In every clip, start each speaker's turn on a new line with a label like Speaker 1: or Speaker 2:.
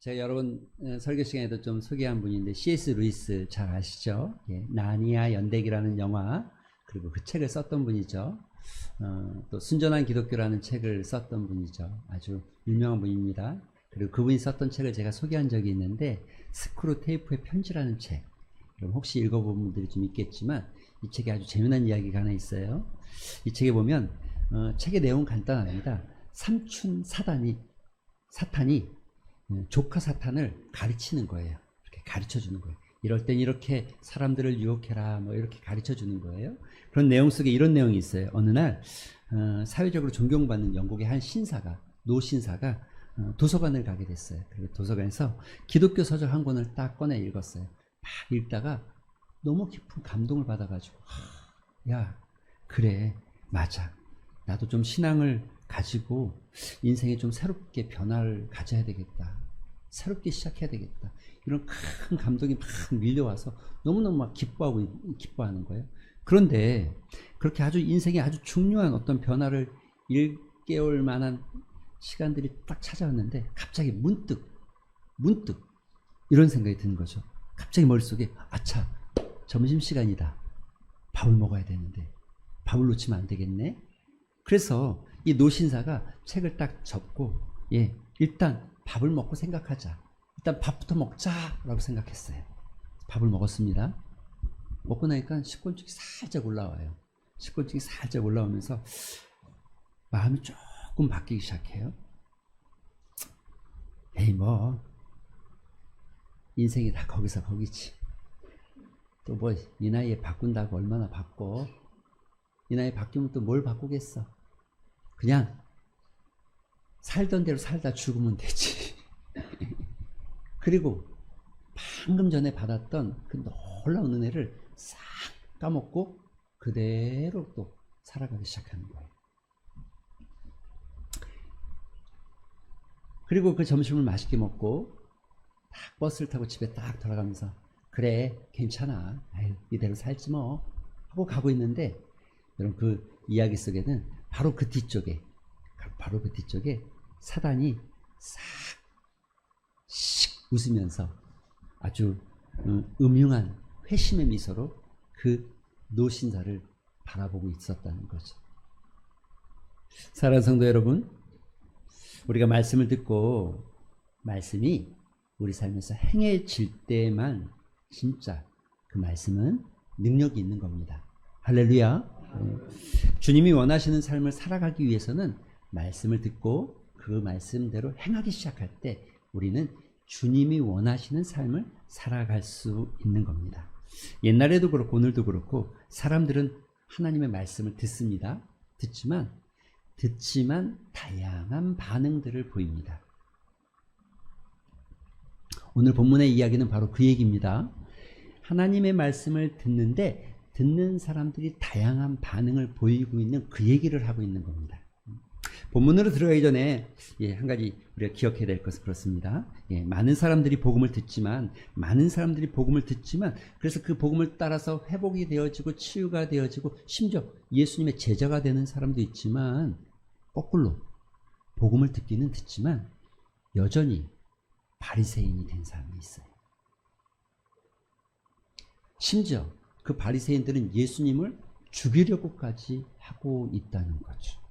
Speaker 1: 제가 여러분 설교 시간에도 좀 소개한 분인데 C.S. 루이스 잘 아시죠? 예, 나니아 연대기라는 영화 그리고 그 책을 썼던 분이죠. 또 순전한 기독교라는 책을 썼던 분이죠. 아주 유명한 분입니다. 그리고 그분이 썼던 책을 제가 소개한 적이 있는데 스크루테이프의 편지라는 책. 그럼 혹시 읽어본 분들이 좀 있겠지만 이 책에 아주 재미난 이야기가 하나 있어요. 이 책에 보면 책의 내용은 간단합니다. 삼촌 사탄이 조카 사탄을 가르치는 거예요. 이렇게 가르쳐 주는 거예요. 이럴 땐 이렇게 사람들을 유혹해라 뭐 이렇게 가르쳐 주는 거예요. 그런 내용 속에 이런 내용이 있어요. 어느 날 사회적으로 존경받는 영국의 한 노신사가 도서관을 가게 됐어요. 그리고 도서관에서 기독교 서적 한 권을 딱 꺼내 읽었어요. 막 읽다가 너무 깊은 감동을 받아가지고 야 그래 맞아 나도 좀 신앙을 가지고 인생에 좀 새롭게 변화를 가져야 되겠다. 새롭게 시작해야 되겠다. 이런 큰 감동이 막 밀려와서 너무너무 막 기뻐하는 거예요. 그런데 그렇게 아주 인생에 아주 중요한 어떤 변화를 일깨울 만한 시간들이 딱 찾아왔는데 갑자기 문득 이런 생각이 드는 거죠. 갑자기 머릿속에 아차 점심시간이다. 밥을 먹어야 되는데 밥을 놓치면 안 되겠네. 그래서 이 노신사가 책을 딱 접고 일단 밥을 먹고 생각하자. 일단 밥부터 먹자라고 생각했어요. 밥을 먹었습니다. 먹고 나니까 식곤증이 살짝 올라와요. 식곤증이 살짝 올라오면서 마음이 조금 바뀌기 시작해요. 에이 뭐 인생이 다 거기서 거기지. 또 뭐 이 나이에 바꾼다고 얼마나 바꿔. 이 나이에 바뀌면 또 뭘 바꾸겠어. 그냥 살던 대로 살다 죽으면 되지. 그리고 방금 전에 받았던 그 놀라운 은혜를 싹 까먹고 그대로 또 살아가기 시작하는 거예요. 그리고 그 점심을 맛있게 먹고 딱 버스를 타고 집에 딱 돌아가면서 그래 괜찮아 아유 이대로 살지 뭐 하고 가고 있는데 여러분 그 이야기 속에는 바로 그 뒤쪽에 사단이 싹 웃으면서 아주 음흉한 회심의 미소로 그 노신사를 바라보고 있었다는 거죠. 사랑하는 성도 여러분, 우리가 말씀을 듣고 말씀이 우리 삶에서 행해질 때만 진짜 그 말씀은 능력이 있는 겁니다. 할렐루야. 주님이 원하시는 삶을 살아가기 위해서는 말씀을 듣고 그 말씀대로 행하기 시작할 때 우리는 주님이 원하시는 삶을 살아갈 수 있는 겁니다. 옛날에도 그렇고 오늘도 그렇고 사람들은 하나님의 말씀을 듣습니다. 듣지만 다양한 반응들을 보입니다. 오늘 본문의 이야기는 바로 그 얘기입니다. 하나님의 말씀을 듣는데 듣는 사람들이 다양한 반응을 보이고 있는 그 얘기를 하고 있는 겁니다. 본문으로 들어가기 전에 한 가지 우리가 기억해야 될 것은 그렇습니다. 많은 사람들이 복음을 듣지만 그래서 그 복음을 따라서 회복이 되어지고 치유가 되어지고 심지어 예수님의 제자가 되는 사람도 있지만 거꾸로 복음을 듣기는 듣지만 여전히 바리새인이 된 사람이 있어요. 심지어 그 바리새인들은 예수님을 죽이려고까지 하고 있다는 거죠.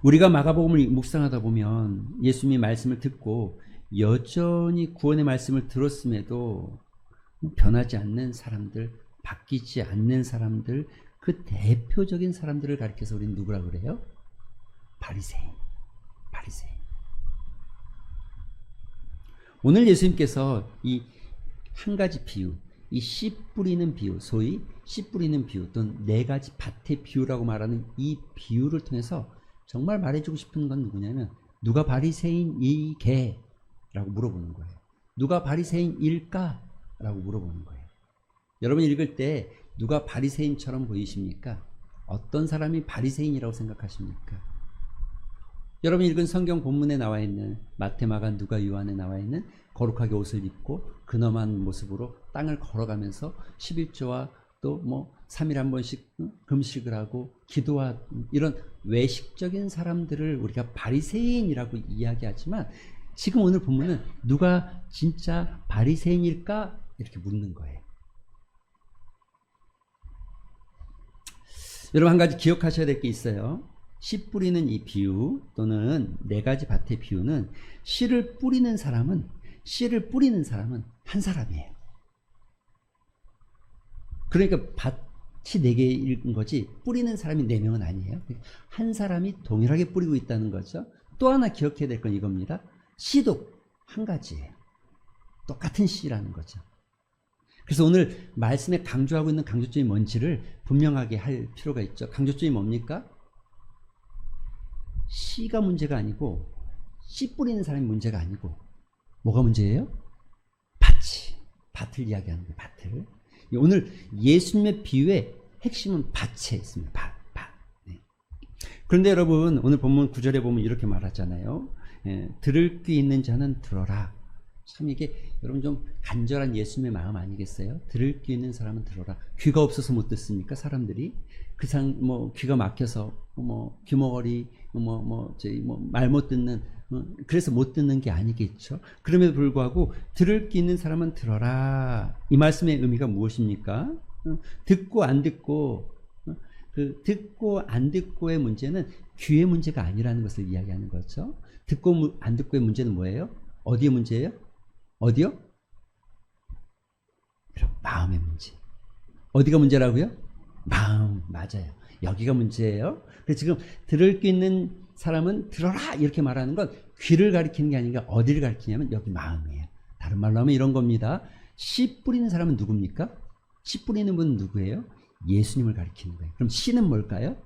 Speaker 1: 우리가 마가복음을 묵상하다 보면 예수님의 말씀을 듣고 여전히 구원의 말씀을 들었음에도 변하지 않는 사람들, 바뀌지 않는 사람들, 그 대표적인 사람들을 가리켜서 우리는 누구라 그래요? 바리새인. 오늘 예수님께서 이 한 가지 비유, 이 씨 뿌리는 비유, 소위 씨 뿌리는 비유 또는 네 가지 밭의 비유라고 말하는 이 비유를 통해서 정말 말해주고 싶은 건 누구냐면 누가 바리새인이게? 라고 물어보는 거예요. 누가 바리새인일까? 라고 물어보는 거예요. 여러분 읽을 때 누가 바리새인처럼 보이십니까? 어떤 사람이 바리새인이라고 생각하십니까? 여러분 읽은 성경 본문에 나와 있는 마태, 마가, 누가, 요한에 나와 있는 거룩하게 옷을 입고 근엄한 모습으로 땅을 걸어가면서 11조와 또 뭐 3일에 한 번씩 금식을 하고 기도하는 이런 외식적인 사람들을 우리가 바리새인이라고 이야기하지만 지금 오늘 본문은 누가 진짜 바리새인일까? 이렇게 묻는 거예요. 여러분 한 가지 기억하셔야 될 게 있어요. 씨 뿌리는 이 비유 또는 네 가지 밭의 비유는 씨를 뿌리는 사람은 한 사람이에요. 그러니까 밭이 네 개인 거지 뿌리는 사람이 네 명은 아니에요. 한 사람이 동일하게 뿌리고 있다는 거죠. 또 하나 기억해야 될 건 이겁니다. 씨도 한 가지예요. 똑같은 씨라는 거죠. 그래서 오늘 말씀에 강조하고 있는 강조점이 뭔지를 분명하게 할 필요가 있죠. 강조점이 뭡니까? 씨가 문제가 아니고 씨 뿌리는 사람이 문제가 아니고 뭐가 문제예요? 밭을 이야기하는 거예요. 밭을. 오늘 예수님의 비유의 핵심은 밭에 있습니다. 밭. 네. 그런데 여러분 오늘 본문 9절에 보면 이렇게 말하잖아요. 들을 귀 있는 자는 들어라. 참 이게 여러분 좀 간절한 예수님의 마음 아니겠어요? 들을 귀 있는 사람은 들어라. 귀가 없어서 못 듣습니까? 사람들이 뭐 귀가 막혀서 뭐 귀머거리 말 못 듣는 그래서 못 듣는 게 아니겠죠. 그럼에도 불구하고 들을 귀 있는 사람은 들어라. 이 말씀의 의미가 무엇입니까? 듣고 안 듣고 그 듣고 안 듣고의 문제는 귀의 문제가 아니라는 것을 이야기하는 거죠. 듣고 안 듣고의 문제는 뭐예요? 어디의 문제예요? 어디요? 마음의 문제. 어디가 문제라고요? 마음. 맞아요. 여기가 문제예요. 그래서 지금 들을 귀 있는 사람은 들어라 이렇게 말하는 건 귀를 가리키는 게 아니라 어디를 가리키냐면 여기 마음이에요. 다른 말로 하면 이런 겁니다. 씨 뿌리는 사람은 누굽니까? 씨 뿌리는 분은 누구예요? 예수님을 가리키는 거예요. 그럼 씨는 뭘까요?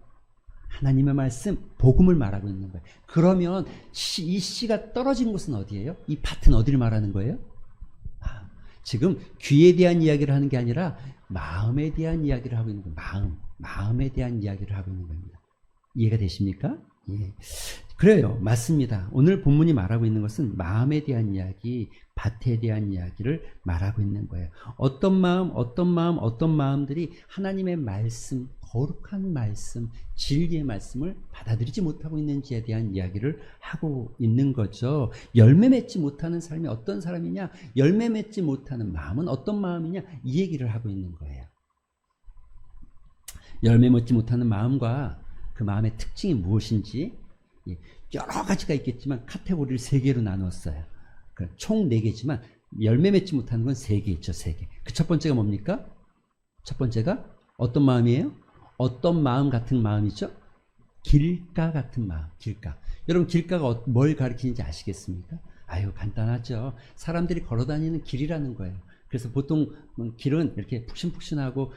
Speaker 1: 하나님의 말씀, 복음을 말하고 있는 거예요. 그러면 이 씨가 떨어진 곳은 어디예요? 이 밭은 어디를 말하는 거예요? 지금 귀에 대한 이야기를 하는 게 아니라 마음에 대한 이야기를 하고 있는 거예요. 마음에 대한 이야기를 하고 있는 겁니다. 이해가 되십니까? 예. 그래요. 맞습니다. 오늘 본문이 말하고 있는 것은 마음에 대한 이야기, 밭에 대한 이야기를 말하고 있는 거예요. 어떤 마음들이 하나님의 말씀, 거룩한 말씀, 진리의 말씀을 받아들이지 못하고 있는지에 대한 이야기를 하고 있는 거죠. 열매 맺지 못하는 사람이 어떤 사람이냐? 열매 맺지 못하는 마음은 어떤 마음이냐? 이 얘기를 하고 있는 거예요. 열매 맺지 못하는 마음과 그 마음의 특징이 무엇인지 여러 가지가 있겠지만 카테고리를 3개로 나눴어요. 총 4개지만 열매 맺지 못하는 건 3개 있죠. 3개. 그 첫 번째가 뭡니까? 첫 번째가 어떤 마음이에요? 어떤 마음 같은 마음이죠? 길가 같은 마음. 길가. 여러분 길가가 뭘 가리키는지 아시겠습니까? 아유 간단하죠. 사람들이 걸어다니는 길이라는 거예요. 그래서 보통 길은 이렇게 푹신푹신하고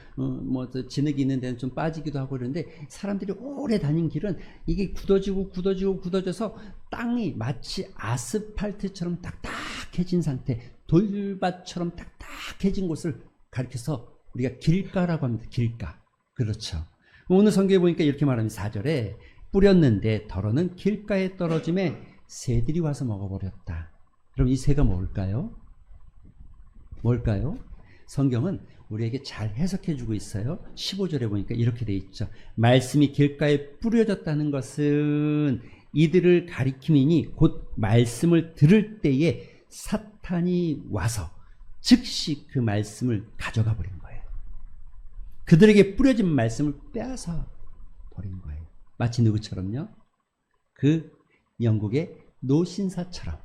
Speaker 1: 진흙이 있는 데는 좀 빠지기도 하고 그러는데 사람들이 오래 다닌 길은 이게 굳어져서 땅이 마치 아스팔트처럼 딱딱해진 상태, 돌밭처럼 딱딱해진 곳을 가리켜서 우리가 길가라고 합니다. 길가. 그렇죠. 오늘 성경에 보니까 이렇게 말합니다. 4절에 뿌렸는데 덜어는 길가에 떨어짐에 새들이 와서 먹어버렸다. 그럼 이 새가 뭘까요? 성경은 우리에게 잘 해석해 주고 있어요. 15절에 보니까 이렇게 돼 있죠. 말씀이 길가에 뿌려졌다는 것은 이들을 가리킴이니 곧 말씀을 들을 때에 사탄이 와서 즉시 그 말씀을 가져가 버린 거예요. 그들에게 뿌려진 말씀을 빼앗아 버린 거예요. 마치 누구처럼요? 그 영국의 노신사처럼.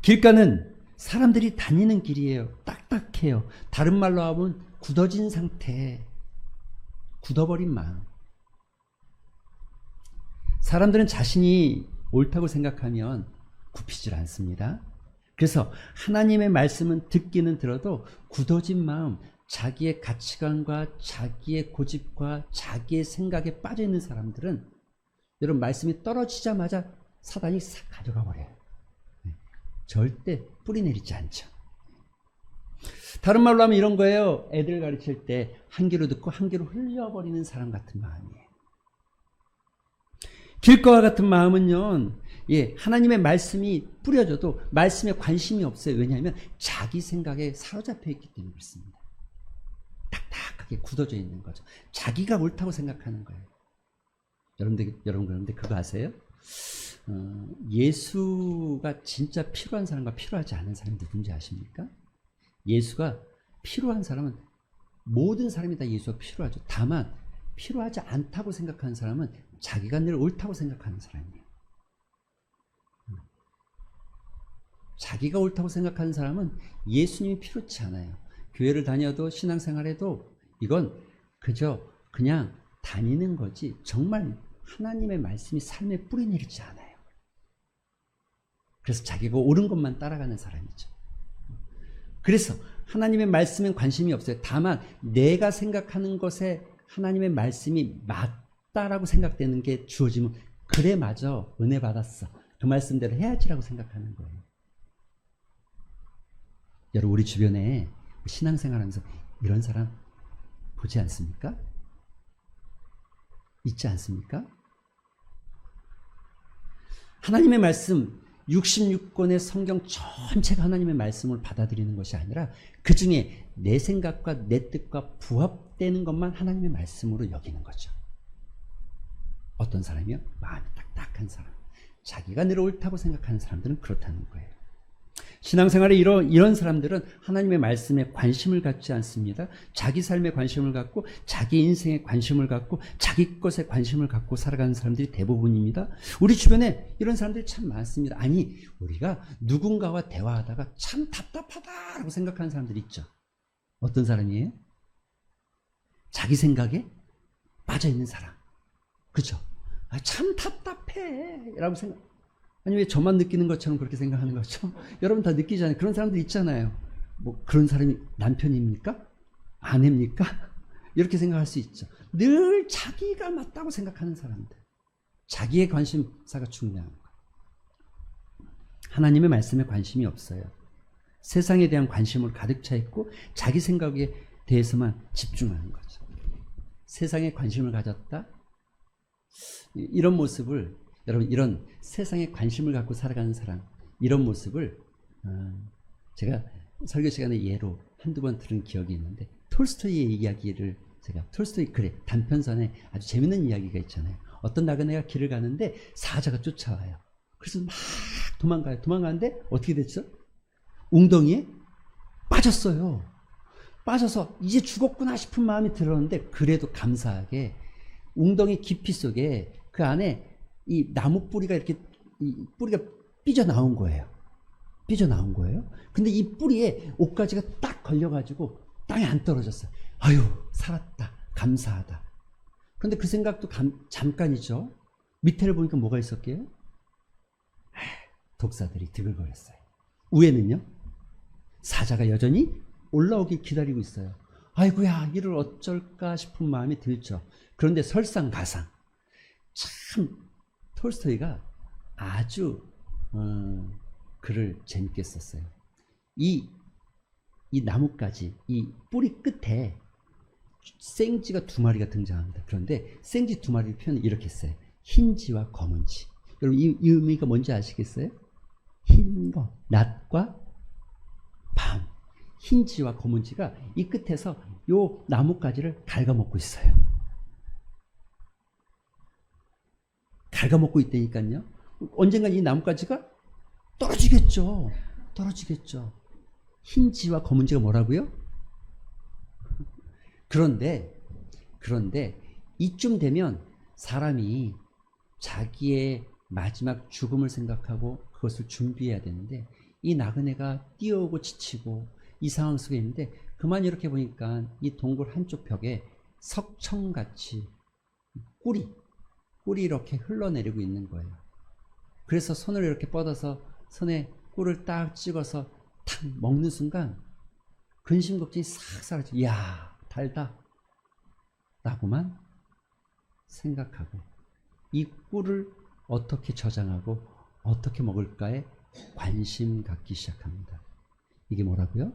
Speaker 1: 길가는 사람들이 다니는 길이에요. 딱딱해요. 다른 말로 하면 굳어진 상태, 굳어버린 마음. 사람들은 자신이 옳다고 생각하면 굽히질 않습니다. 그래서 하나님의 말씀은 듣기는 들어도 굳어진 마음, 자기의 가치관과 자기의 고집과 자기의 생각에 빠져있는 사람들은 여러분 말씀이 떨어지자마자 사단이 싹 가져가 버려요. 절대 뿌리 내리지 않죠. 다른 말로 하면 이런 거예요. 애들 가르칠 때 한 귀로 듣고 한 귀로 흘려버리는 사람 같은 마음이에요. 길가와 같은 마음은요, 하나님의 말씀이 뿌려져도 말씀에 관심이 없어요. 왜냐하면 자기 생각에 사로잡혀 있기 때문에 그렇습니다. 딱딱하게 굳어져 있는 거죠. 자기가 옳다고 생각하는 거예요. 여러분 그런데 그거 아세요? 예수가 진짜 필요한 사람과 필요하지 않은 사람이 누군지 아십니까? 예수가 필요한 사람은 모든 사람이 다 예수가 필요하죠. 다만 필요하지 않다고 생각하는 사람은 자기가 늘 옳다고 생각하는 사람이에요. 자기가 옳다고 생각하는 사람은 예수님이 필요치 않아요. 교회를 다녀도 신앙생활해도 이건 그저 그냥 다니는 거지 정말 하나님의 말씀이 삶에 뿌리 내리지 않아요. 그래서 자기가 옳은 것만 따라가는 사람이죠. 그래서 하나님의 말씀엔 관심이 없어요. 다만 내가 생각하는 것에 하나님의 말씀이 맞다라고 생각되는 게 주어지면 그래 맞아 은혜 받았어 그 말씀대로 해야지라고 생각하는 거예요. 여러분 우리 주변에 신앙생활하면서 이런 사람 보지 않습니까? 있지 않습니까? 하나님의 말씀 66권의 성경 전체가 하나님의 말씀을 받아들이는 것이 아니라 그 중에 내 생각과 내 뜻과 부합되는 것만 하나님의 말씀으로 여기는 거죠. 어떤 사람이요? 마음이 딱딱한 사람. 자기가 늘 옳다고 생각하는 사람들은 그렇다는 거예요. 신앙생활에 이런 사람들은 하나님의 말씀에 관심을 갖지 않습니다. 자기 삶에 관심을 갖고 자기 인생에 관심을 갖고 자기 것에 관심을 갖고 살아가는 사람들이 대부분입니다. 우리 주변에 이런 사람들이 참 많습니다. 아니 우리가 누군가와 대화하다가 참 답답하다라고 생각하는 사람들이 있죠. 어떤 사람이에요? 자기 생각에 빠져있는 사람. 그렇죠? 참 답답해 라고 생각. 아니 왜 저만 느끼는 것처럼 그렇게 생각하는 거죠? 여러분 다 느끼잖아요. 그런 사람들 있잖아요. 뭐 그런 사람이 남편입니까? 아내입니까? 이렇게 생각할 수 있죠. 늘 자기가 맞다고 생각하는 사람들. 자기의 관심사가 중요한 거예요. 하나님의 말씀에 관심이 없어요. 세상에 대한 관심을 가득 차 있고 자기 생각에 대해서만 집중하는 거죠. 세상에 관심을 가졌다? 이런 모습을 여러분 이런 세상에 관심을 갖고 살아가는 사람 이런 모습을 제가 설교 시간에 예로 한두 번 들은 기억이 있는데 톨스토이의 이야기를 제가 톨스토이 글에 단편선에 아주 재밌는 이야기가 있잖아요. 어떤 나그네가 길을 가는데 사자가 쫓아와요. 그래서 막 도망가요. 도망가는데 어떻게 됐죠? 웅덩이에 빠졌어요. 빠져서 이제 죽었구나 싶은 마음이 들었는데 그래도 감사하게 웅덩이 깊이 속에 그 안에 이 나무 뿌리가 이렇게 이 뿌리가 삐져나온 거예요. 삐져나온 거예요. 근데 이 뿌리에 옷가지가 딱 걸려가지고 땅에 안 떨어졌어요. 아유 살았다 감사하다. 그런데 그 생각도 잠깐이죠. 밑에를 보니까 뭐가 있었게요? 독사들이 드글거렸어요. 위에는요 사자가 여전히 올라오기 기다리고 있어요. 아이고야 이를 어쩔까 싶은 마음이 들죠. 그런데 설상가상 참 톨스토이가 아주 글을 재밌게 썼어요. 이 나뭇가지, 이 뿌리 끝에 생쥐가 두 마리가 등장합니다. 그런데 생쥐 두 마리를 표현을 이렇게 했어요. 흰쥐와 검은쥐. 여러분 이 의미가 뭔지 아시겠어요? 흰 거, 낮과 밤. 흰쥐와 검은쥐가 이 끝에서 요 나뭇가지를 갉아먹고 있어요. 갉아먹고 있다니까요. 언젠가 이 나뭇가지가 떨어지겠죠. 떨어지겠죠. 흰쥐와 검은쥐가 뭐라고요? 그런데 이쯤 되면 사람이 자기의 마지막 죽음을 생각하고 그것을 준비해야 되는데 이 나그네가 뛰어오고 지치고 이 상황 속에 있는데 그만 이렇게 보니까 이 동굴 한쪽 벽에 석청같이 꿀이 이렇게 흘러내리고 있는 거예요. 그래서 손을 이렇게 뻗어서 손에 꿀을 딱 찍어서 탁 먹는 순간 근심 걱정이 싹 사라져. 이야 달다 라고만 생각하고 이 꿀을 어떻게 저장하고 어떻게 먹을까에 관심 갖기 시작합니다. 이게 뭐라고요?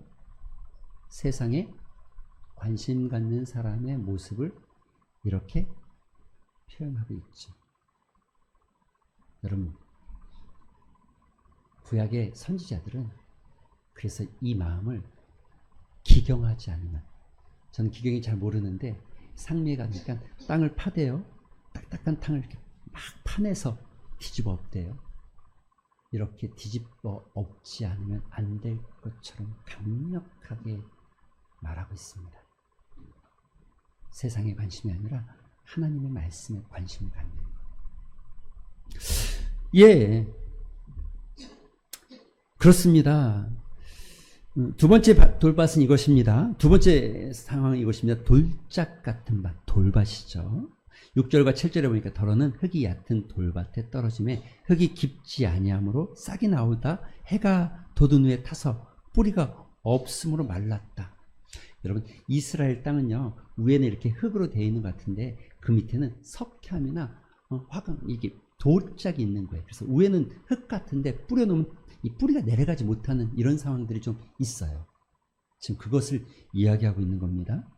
Speaker 1: 세상에 관심 갖는 사람의 모습을 이렇게 표현하고 있죠. 여러분 구약의 선지자들은 그래서 이 마음을 기경하지 않으면, 저는 기경이 잘 모르는데 상미에 가니까 땅을 파대요. 딱딱한 땅을 이렇게 막 파내서 뒤집어 엎대요. 이렇게 뒤집어 엎지 않으면 안 될 것처럼 강력하게 말하고 있습니다. 세상에 관심이 아니라 하나님의 말씀에 관심을 갖는 것. 예, 그렇습니다. 두 번째 돌밭은 이것입니다. 두 번째 상황은 이것입니다. 돌짝 같은 밭, 돌밭이죠. 6절과 7절에 보니까 더러는 흙이 얕은 돌밭에 떨어짐에 흙이 깊지 아니하므로 싹이 나오다 해가 돋은 후에 타서 뿌리가 없으므로 말랐다. 여러분, 이스라엘 땅은요, 위에는 이렇게 흙으로 되어 있는 것 같은데 그 밑에는 석회암이나 화강, 이게 돌짝이 있는 거예요. 그래서 위에는 흙 같은데 뿌려놓으면 이 뿌리가 내려가지 못하는 이런 상황들이 좀 있어요. 지금 그것을 이야기하고 있는 겁니다.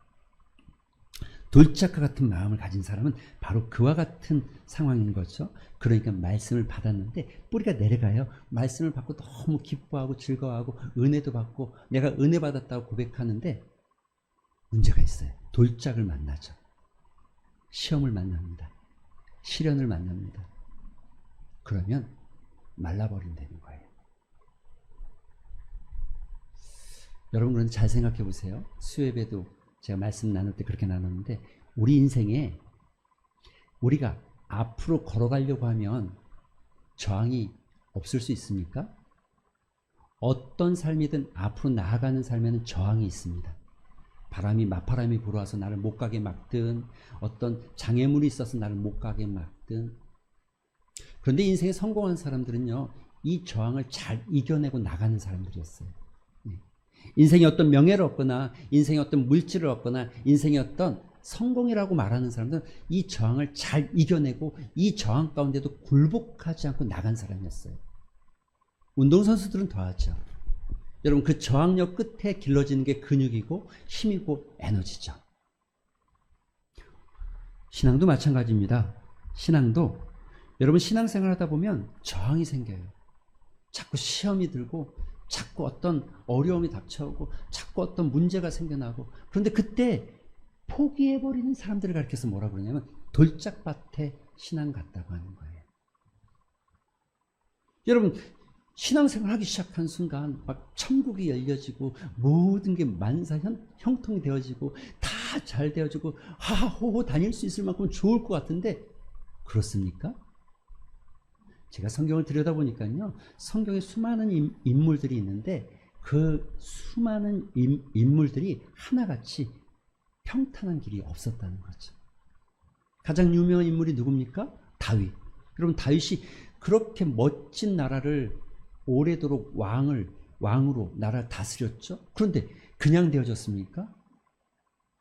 Speaker 1: 돌짝과 같은 마음을 가진 사람은 바로 그와 같은 상황인 거죠. 그러니까 말씀을 받았는데 뿌리가 내려가요. 말씀을 받고 너무 기뻐하고 즐거워하고 은혜도 받고 내가 은혜 받았다고 고백하는데 문제가 있어요. 돌짝을 만나죠. 시험을 만납니다. 시련을 만납니다. 그러면 말라버린다는 거예요. 여러분, 그런데 잘 생각해 보세요. 수요예배도 제가 말씀 나눌 때 그렇게 나눴는데 우리 인생에 우리가 앞으로 걸어가려고 하면 저항이 없을 수 있습니까? 어떤 삶이든 앞으로 나아가는 삶에는 저항이 있습니다. 바람이 맞바람이 불어와서 나를 못 가게 막든 어떤 장애물이 있어서 나를 못 가게 막든. 그런데 인생에 성공한 사람들은요, 이 저항을 잘 이겨내고 나가는 사람들이었어요. 인생의 어떤 명예를 얻거나 인생의 어떤 물질을 얻거나 인생의 어떤 성공이라고 말하는 사람들은 이 저항을 잘 이겨내고 이 저항 가운데도 굴복하지 않고 나간 사람이었어요. 운동선수들은 더하죠. 여러분, 그 저항력 끝에 길러지는 게 근육이고 힘이고 에너지죠. 신앙도 마찬가지입니다. 신앙도 여러분, 신앙생활 하다 보면 저항이 생겨요. 자꾸 시험이 들고 자꾸 어떤 어려움이 닥쳐오고 자꾸 어떤 문제가 생겨나고, 그런데 그때 포기해버리는 사람들을 가르쳐서 뭐라고 그러냐면 돌짝밭에 신앙 같다고 하는 거예요. 여러분, 신앙생활 하기 시작한 순간 막 천국이 열려지고 모든 게 만사 형통이 되어지고 다 잘 되어지고 하하호호 다닐 수 있을 만큼 좋을 것 같은데 그렇습니까? 제가 성경을 들여다보니까요, 성경에 수많은 인물들이 있는데 그 수많은 인물들이 하나같이 평탄한 길이 없었다는 거죠. 가장 유명한 인물이 누굽니까? 다윗. 여러분, 다윗이 그렇게 멋진 나라를 오래도록 왕으로 나라를 다스렸죠. 그런데 그냥 되어졌습니까?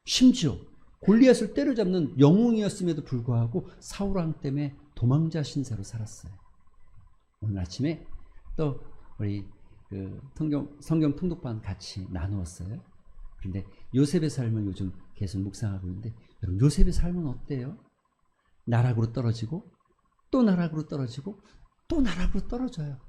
Speaker 1: 심지어 골리앗을 때려잡는 영웅이었음에도 불구하고 사울 왕 때문에 도망자 신세로 살았어요. 오늘 아침에 또 우리 성경 통독반 같이 나누었어요. 그런데 요셉의 삶을 요즘 계속 묵상하고 있는데, 여러분, 요셉의 삶은 어때요? 나락으로 떨어지고 또 나락으로 떨어지고 또 나락으로 떨어져요.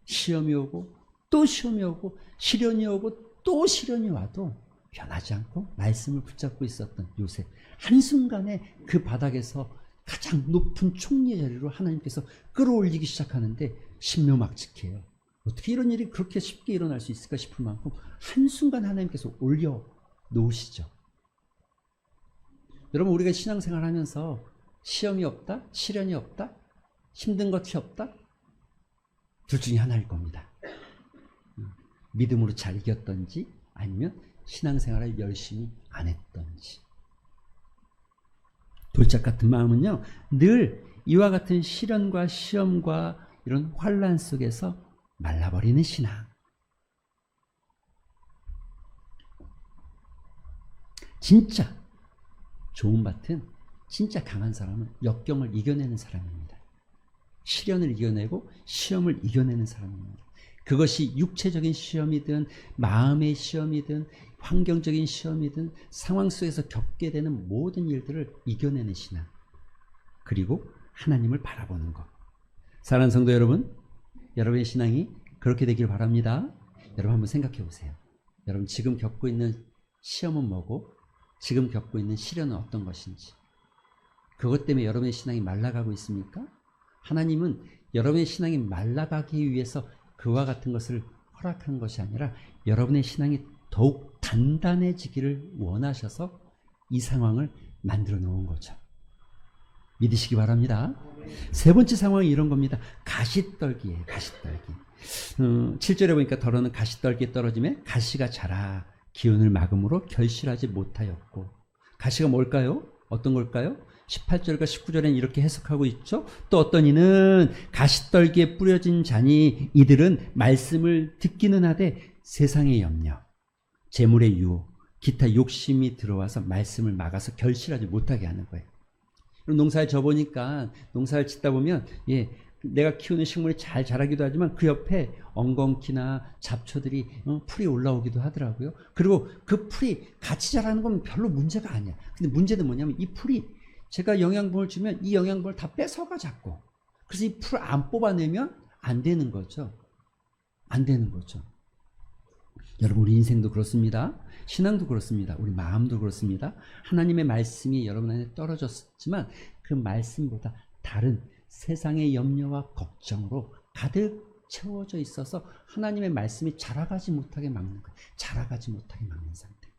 Speaker 1: 시험이 오고 또 시험이 오고 시련이 오고 또 시련이 와도 변하지 않고 말씀을 붙잡고 있었던 요셉, 한순간에 그 바닥에서 가장 높은 총리 자리로 하나님께서 끌어올리기 시작하는데 신묘막측해요. 어떻게 이런 일이 그렇게 쉽게 일어날 수 있을까 싶을 만큼 한순간 하나님께서 올려 놓으시죠. 여러분, 우리가 신앙생활 하면서 시험이 없다? 시련이 없다? 힘든 것이 없다? 둘 중에 하나일 겁니다. 믿음으로 잘 이겼던지 아니면 신앙생활을 열심히 안 했던지. 돌짝 같은 마음은요, 늘 이와 같은 시련과 시험과 이런 환난 속에서 말라버리는 신앙. 진짜 좋은 밭은, 진짜 강한 사람은 역경을 이겨내는 사람입니다. 시련을 이겨내고 시험을 이겨내는 사람입니다. 그것이 육체적인 시험이든 마음의 시험이든 환경적인 시험이든 상황 속에서 겪게 되는 모든 일들을 이겨내는 신앙, 그리고 하나님을 바라보는 것. 사랑하는 성도 여러분, 여러분의 신앙이 그렇게 되길 바랍니다. 여러분, 한번 생각해 보세요. 여러분, 지금 겪고 있는 시험은 뭐고 지금 겪고 있는 시련은 어떤 것인지. 그것 때문에 여러분의 신앙이 말라가고 있습니까? 하나님은 여러분의 신앙이 말라가기 위해서 그와 같은 것을 허락한 것이 아니라 여러분의 신앙이 더욱 단단해지기를 원하셔서 이 상황을 만들어 놓은 거죠. 믿으시기 바랍니다. 세 번째 상황이 이런 겁니다. 가시떨기예요. 가시떨기. 7절에 보니까 더러는 가시떨기에 떨어짐에 가시가 자라 기운을 막음으로 결실하지 못하였고. 가시가 뭘까요? 어떤 걸까요? 18절과 19절에는 이렇게 해석하고 있죠. 또 어떤 이는 가시떨기에 뿌려진 자니 이들은 말씀을 듣기는 하되 세상의 염려, 재물의 유혹, 기타 욕심이 들어와서 말씀을 막아서 결실하지 못하게 하는 거예요. 농사를 져보니까 농사를 짓다 보면 내가 키우는 식물이 잘 자라기도 하지만 그 옆에 엉겅퀴나 잡초들이 풀이 올라오기도 하더라고요. 그리고 그 풀이 같이 자라는 건 별로 문제가 아니야. 근데 문제는 뭐냐면 이 풀이 제가 영양분을 주면 이 영양분을 다 뺏어가 자꾸. 그래서 이 풀 안 뽑아내면 안 되는 거죠. 안 되는 거죠. 여러분, 우리 인생도 그렇습니다. 신앙도 그렇습니다. 우리 마음도 그렇습니다. 하나님의 말씀이 여러분 안에 떨어졌지만 그 말씀보다 다른 세상의 염려와 걱정으로 가득 채워져 있어서 하나님의 말씀이 자라가지 못하게 막는 거예요. 자라가지 못하게 막는 상태.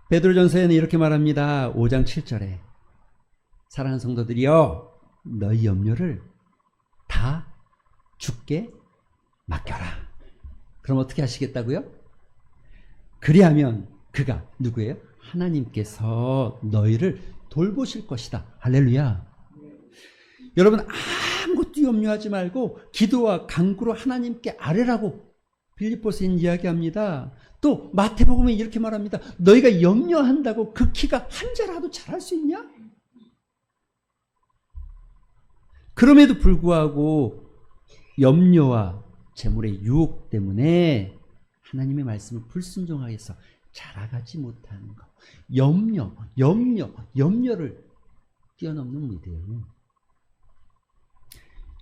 Speaker 1: 베드로전서에는 이렇게 말합니다. 5장 7절에 사랑하는 성도들이여 너희 염려를 다 주께 맡겨라. 그럼 어떻게 하시겠다고요? 그리하면 그가 누구예요? 하나님께서 너희를 돌보실 것이다. 할렐루야. 여러분 아무것도 염려하지 말고 기도와 간구로 하나님께 아뢰라고 빌립보서는 이야기합니다. 또 마태복음에 이렇게 말합니다. 너희가 염려한다고 그 키가 한 자라도 자랄 수 있냐? 그럼에도 불구하고 염려와 재물의 유혹 때문에 하나님의 말씀을 불순종하게 해서 자라가지 못하는 것. 염려를 뛰어넘는 믿음.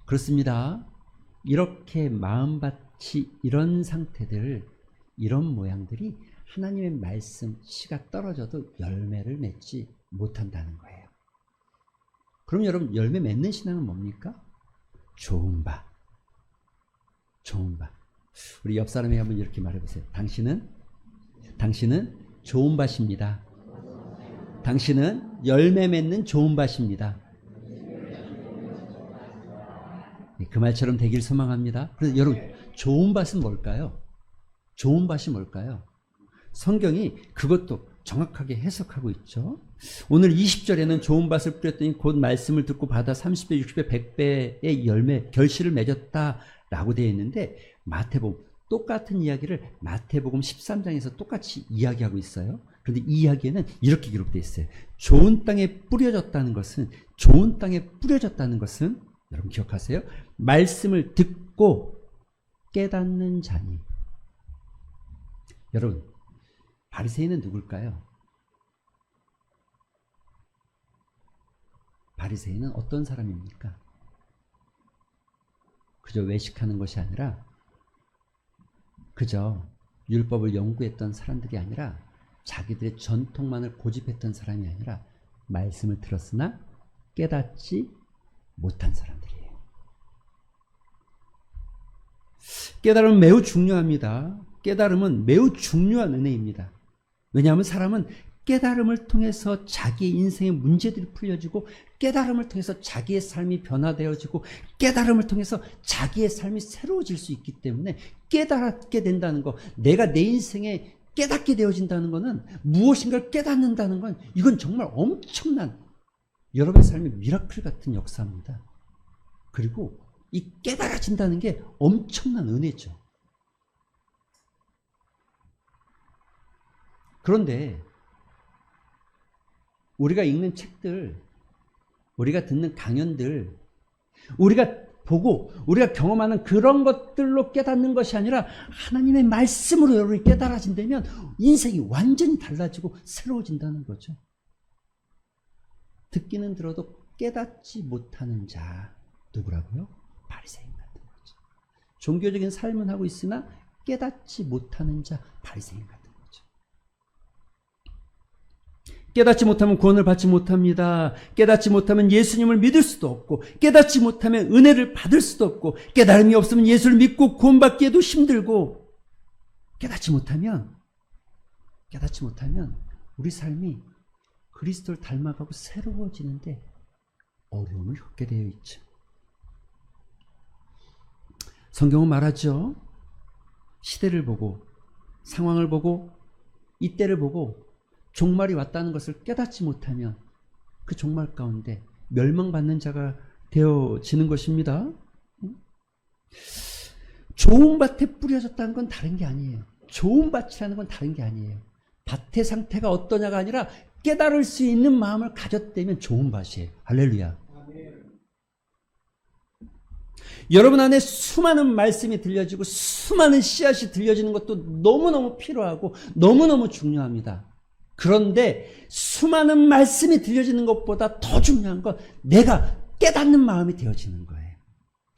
Speaker 1: 그렇습니다. 이렇게 마음밭이 이런 상태들, 이런 모양들이 하나님의 말씀 씨가 떨어져도 열매를 맺지 못한다는 거예요. 그럼 여러분, 열매 맺는 신앙은 뭡니까? 좋은 바. 좋은 바. 우리 옆 사람에게 한번 이렇게 말해보세요. 당신은 좋은 밭입니다. 당신은 열매 맺는 좋은 밭입니다. 그 말처럼 되길 소망합니다. 그래서 여러분, 좋은 밭은 뭘까요? 좋은 밭이 뭘까요? 성경이 그것도 정확하게 해석하고 있죠. 오늘 20절에는 좋은 밭을 뿌렸더니 곧 말씀을 듣고 받아 30배, 60배, 100배의 열매, 결실을 맺었다라고 되어 있는데 마태복음 똑같은 이야기를 마태복음 13장에서 똑같이 이야기하고 있어요. 그런데 이 이야기에는 이렇게 기록되어 있어요. 좋은 땅에 뿌려졌다는 것은 여러분 기억하세요? 말씀을 듣고 깨닫는 자니. 여러분, 바리새인은 누굴까요? 바리새인은 어떤 사람입니까? 그저 외식하는 것이 아니라 그저 율법을 연구했던 사람들이 아니라 자기들의 전통만을 고집했던 사람이 아니라 말씀을 들었으나 깨닫지 못한 사람들이에요. 깨달음은 매우 중요합니다. 깨달음은 매우 중요한 은혜입니다. 왜냐하면 사람은 깨달음을 통해서 자기 인생의 문제들이 풀려지고 깨달음을 통해서 자기의 삶이 변화되어지고 깨달음을 통해서 자기의 삶이 새로워질 수 있기 때문에 깨닫게 된다는 거, 내가 내 인생에 깨닫게 되어진다는 것은 무엇인가를 깨닫는다는 건 이건 정말 엄청난 여러분의 삶의 미라클 같은 역사입니다. 그리고 이 깨달아진다는 게 엄청난 은혜죠. 그런데 우리가 읽는 책들, 우리가 듣는 강연들, 우리가 보고 우리가 경험하는 그런 것들로 깨닫는 것이 아니라 하나님의 말씀으로 여러분이 깨달아진다면 인생이 완전히 달라지고 새로워진다는 거죠. 듣기는 들어도 깨닫지 못하는 자, 누구라고요? 바리새인 같은 거죠. 종교적인 삶은 하고 있으나 깨닫지 못하는 자, 바리새인 같은 거죠. 깨닫지 못하면 구원을 받지 못합니다. 깨닫지 못하면 예수님을 믿을 수도 없고, 깨닫지 못하면 은혜를 받을 수도 없고, 깨달음이 없으면 예수를 믿고 구원받기에도 힘들고, 깨닫지 못하면 우리 삶이 그리스도를 닮아가고 새로워지는데 어려움을 겪게 되어 있죠. 성경은 말하죠. 시대를 보고, 상황을 보고, 이때를 보고 종말이 왔다는 것을 깨닫지 못하면 그 종말 가운데 멸망받는 자가 되어지는 것입니다. 좋은 밭에 뿌려졌다는 건 다른 게 아니에요. 좋은 밭이라는 건 다른 게 아니에요. 밭의 상태가 어떠냐가 아니라 깨달을 수 있는 마음을 가졌다면 좋은 밭이에요. 할렐루야. 여러분 안에 수많은 말씀이 들려지고 수많은 씨앗이 들려지는 것도 너무너무 필요하고 너무너무 중요합니다. 그런데 수많은 말씀이 들려지는 것보다 더 중요한 건 내가 깨닫는 마음이 되어지는 거예요.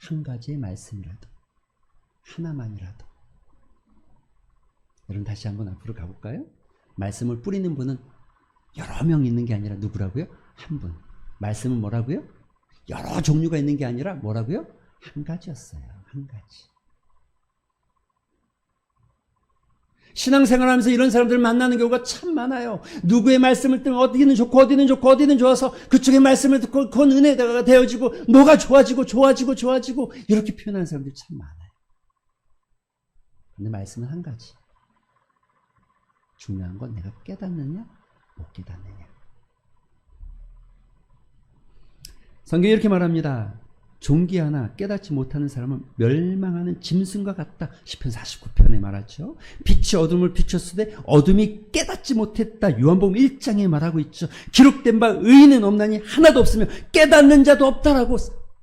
Speaker 1: 한 가지의 말씀이라도, 하나만이라도. 여러분 다시 한번 앞으로 가볼까요? 말씀을 뿌리는 분은 여러 명 있는 게 아니라 누구라고요? 한 분. 말씀은 뭐라고요? 여러 종류가 있는 게 아니라 뭐라고요? 한 가지였어요. 한 가지. 신앙생활하면서 이런 사람들을 만나는 경우가 참 많아요. 누구의 말씀을 듣면 어디는 좋고 어디는 좋고 어디는 좋아서 그쪽의 말씀을 듣고 그건 은혜가 되어지고 뭐가 좋아지고 이렇게 표현하는 사람들이 참 많아요. 근데 말씀은 한 가지. 중요한 건 내가 깨닫느냐 못 깨닫느냐. 성경이 이렇게 말합니다. 종기 하나 깨닫지 못하는 사람은 멸망하는 짐승과 같다. 시편 49편에 말하죠. 빛이 어둠을 비췄으되 어둠이 깨닫지 못했다. 요한복음 1장에 말하고 있죠. 기록된 바 의인은 없나니 하나도 없으며 깨닫는 자도 없다라고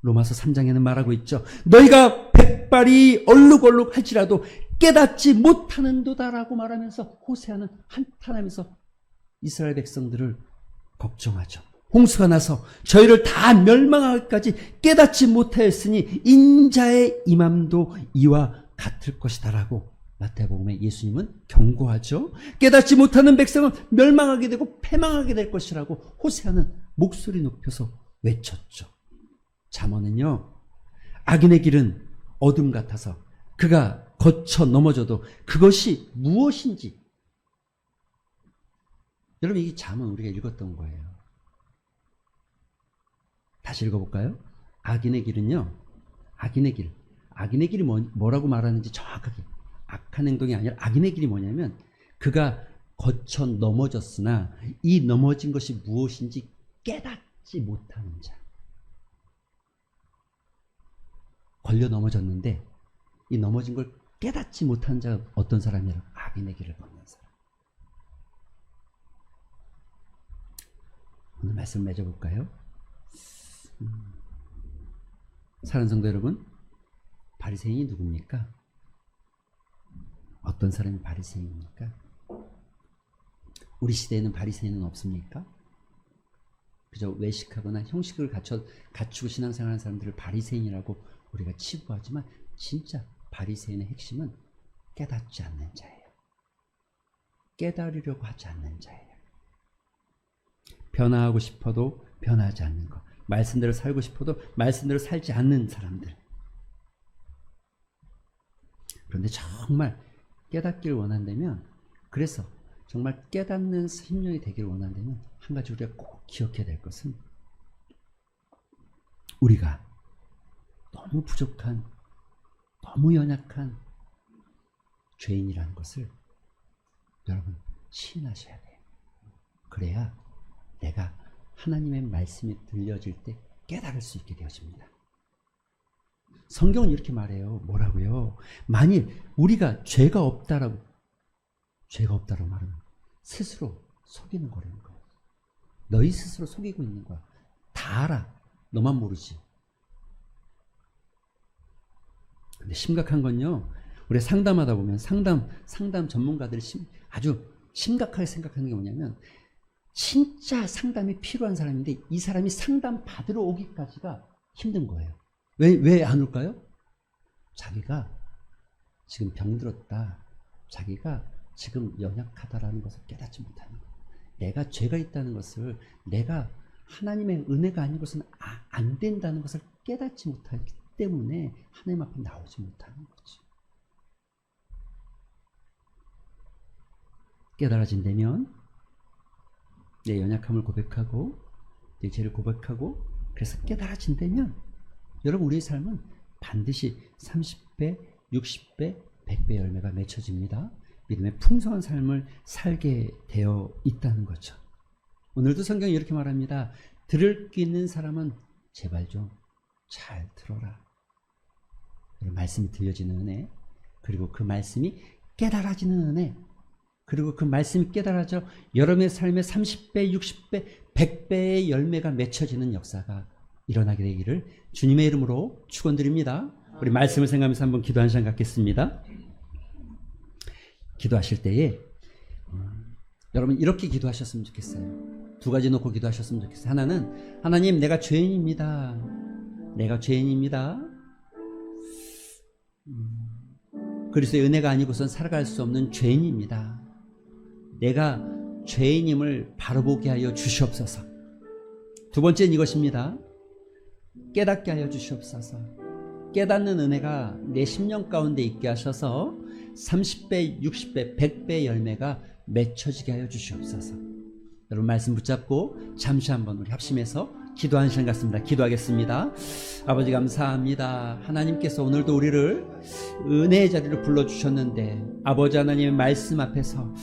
Speaker 1: 로마서 3장에는 말하고 있죠. 너희가 백발이 얼룩얼룩 할지라도 깨닫지 못하는도다라고 말하면서 호세아는 한탄하면서 이스라엘 백성들을 걱정하죠. 홍수가 나서 저희를 다 멸망하기까지 깨닫지 못하였으니 인자의 임함도 이와 같을 것이다라고 마태복음에 예수님은 경고하죠. 깨닫지 못하는 백성은 멸망하게 되고 패망하게 될 것이라고 호세아는 목소리 높여서 외쳤죠. 잠언은요, 악인의 길은 어둠 같아서 그가 거쳐 넘어져도 그것이 무엇인지. 여러분, 이 잠언 우리가 읽었던 거예요. 다시 읽어볼까요? 악인의 길은요, 악인의 길이 뭐라고 말하는지 정확하게, 악한 행동이 아니라 악인의 길이 뭐냐면 그가 거쳐 넘어졌으나 이 넘어진 것이 무엇인지 깨닫지 못하는 자. 걸려 넘어졌는데 이 넘어진 걸 깨닫지 못하는 자가 어떤 사람이라고? 악인의 길을 걷는 사람. 오늘 말씀 맺어볼까요? 사랑하는 성도 여러분, 바리새인이 누굽니까? 어떤 사람이 바리새인입니까? 우리 시대에는 바리새인은 없습니까? 그저 외식하거나 형식을 갖추고 신앙생활하는 사람들을 바리새인이라고 우리가 치부하지만 진짜 바리새인의 핵심은 깨닫지 않는 자예요. 깨달으려고 하지 않는 자예요. 변화하고 싶어도 변화하지 않는 것. 말씀대로 살고 싶어도 말씀대로 살지 않는 사람들. 그런데 정말 깨닫기를 원한다면, 그래서 정말 깨닫는 심령이 되기를 원한다면 한 가지 우리가 꼭 기억해야 될 것은 우리가 너무 부족한, 너무 연약한 죄인이라는 것을 여러분 시인하셔야 돼요. 그래야 내가 하나님의 말씀이 들려질 때 깨달을 수 있게 되어집니다. 성경은 이렇게 말해요. 뭐라고요? 만일 우리가 죄가 없다라고 말하면 스스로 속이는 거라는 거예요. 너희 스스로 속이고 있는 거야. 다 알아. 너만 모르지. 근데 심각한 건요, 우리 상담하다 보면 상담 전문가들이 아주 심각하게 생각하는 게 뭐냐면, 진짜 상담이 필요한 사람인데 이 사람이 상담 받으러 오기까지가 힘든 거예요. 왜 안 올까요? 자기가 지금 병들었다, 자기가 지금 연약하다라는 것을 깨닫지 못하는 거예요. 내가 죄가 있다는 것을, 내가 하나님의 은혜가 아니고서는 안 된다는 것을 깨닫지 못하기 때문에 하나님 앞에 나오지 못하는 거지. 깨달아진다면 내 연약함을 고백하고 내 죄를 고백하고, 그래서 깨달아진다면 여러분, 우리의 삶은 반드시 30배, 60배, 100배 열매가 맺혀집니다. 믿음의 풍성한 삶을 살게 되어 있다는 거죠. 오늘도 성경이 이렇게 말합니다. 들을 귀 있는 사람은 제발 좀 잘 들어라. 말씀이 들려지는 은혜, 그리고 그 말씀이 깨달아지는 은혜, 그리고 그 말씀이 깨달아져 여러분의 삶에 30배, 60배, 100배의 열매가 맺혀지는 역사가 일어나게 되기를 주님의 이름으로 축원드립니다. 우리 말씀을 생각하면서 한번 기도 한 시간 갖겠습니다. 기도하실 때에 여러분 이렇게 기도하셨으면 좋겠어요. 두 가지 놓고 기도하셨으면 좋겠어요. 하나는, 하나님, 내가 죄인입니다. 내가 죄인입니다. 그리스도의 은혜가 아니고선 살아갈 수 없는 죄인입니다. 내가 죄인임을 바로 보게 하여 주시옵소서. 두 번째는 이것입니다. 깨닫게 하여 주시옵소서. 깨닫는 은혜가 내 심령 가운데 있게 하셔서 30배, 60배, 100배 열매가 맺혀지게 하여 주시옵소서. 여러분 말씀 붙잡고 잠시 한번 우리 합심해서 기도하는 시간 같습니다. 기도하겠습니다. 아버지 감사합니다. 하나님께서 오늘도 우리를 은혜의 자리로 불러주셨는데, 아버지 하나님의 말씀 앞에서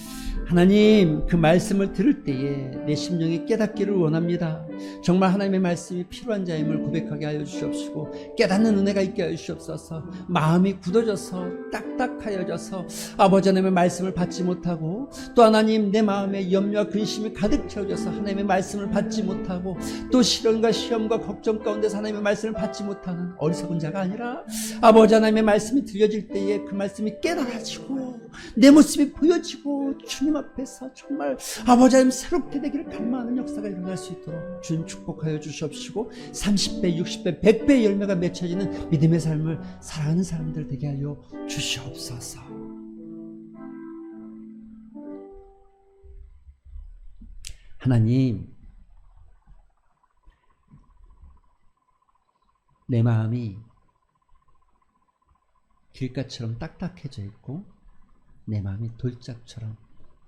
Speaker 1: 하나님, 그 말씀을 들을 때에 내 심령이 깨닫기를 원합니다. 정말 하나님의 말씀이 필요한 자임을 고백하게 하여 주시옵시고, 깨닫는 은혜가 있게 하여 주시옵소서. 마음이 굳어져서 딱딱하여져서 아버지 하나님의 말씀을 받지 못하고, 또 하나님 내 마음에 염려와 근심이 가득 채워져서 하나님의 말씀을 받지 못하고, 또 시련과 시험과 걱정 가운데서 하나님의 말씀을 받지 못하는 어리석은 자가 아니라, 아버지 하나님의 말씀이 들려질 때에 그 말씀이 깨달아지고 내 모습이 보여지고 주님 앞에서 정말 아버지 하나님 새롭게 되기를 갈망하는 역사가 일어날 수 있도록 주님 축복하여 주시옵시고, 30배, 60배, 100배의 열매가 맺혀지는 믿음의 삶을 살아가는 사람들 되게 하여 주시옵소서. 하나님, 내 마음이 길가처럼 딱딱해져 있고 내 마음이 돌짝처럼,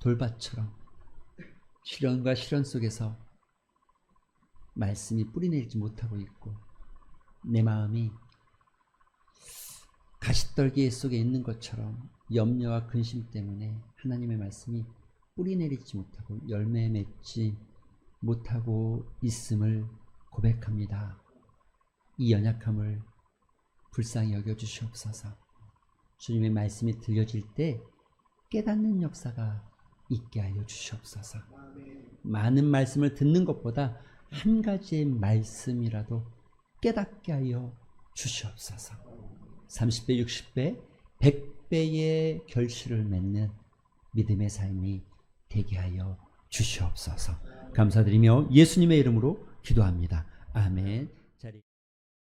Speaker 1: 돌밭처럼 시련과 시련 속에서 말씀이 뿌리내리지 못하고 있고, 내 마음이 가시떨기 속에 있는 것처럼 염려와 근심 때문에 하나님의 말씀이 뿌리내리지 못하고 열매 맺지 못하고 있음을 고백합니다. 이 연약함을 불쌍히 여겨주시옵소서. 주님의 말씀이 들려질 때 깨닫는 역사가 있게 하여 주시옵소서. 많은 말씀을 듣는 것보다 한 가지의 말씀이라도 깨닫게 하여 주시옵소서. 30배, 60배, 100배의 결실을 맺는 믿음의 삶이 되게 하여 주시옵소서. 감사드리며 예수님의 이름으로 기도합니다. 아멘.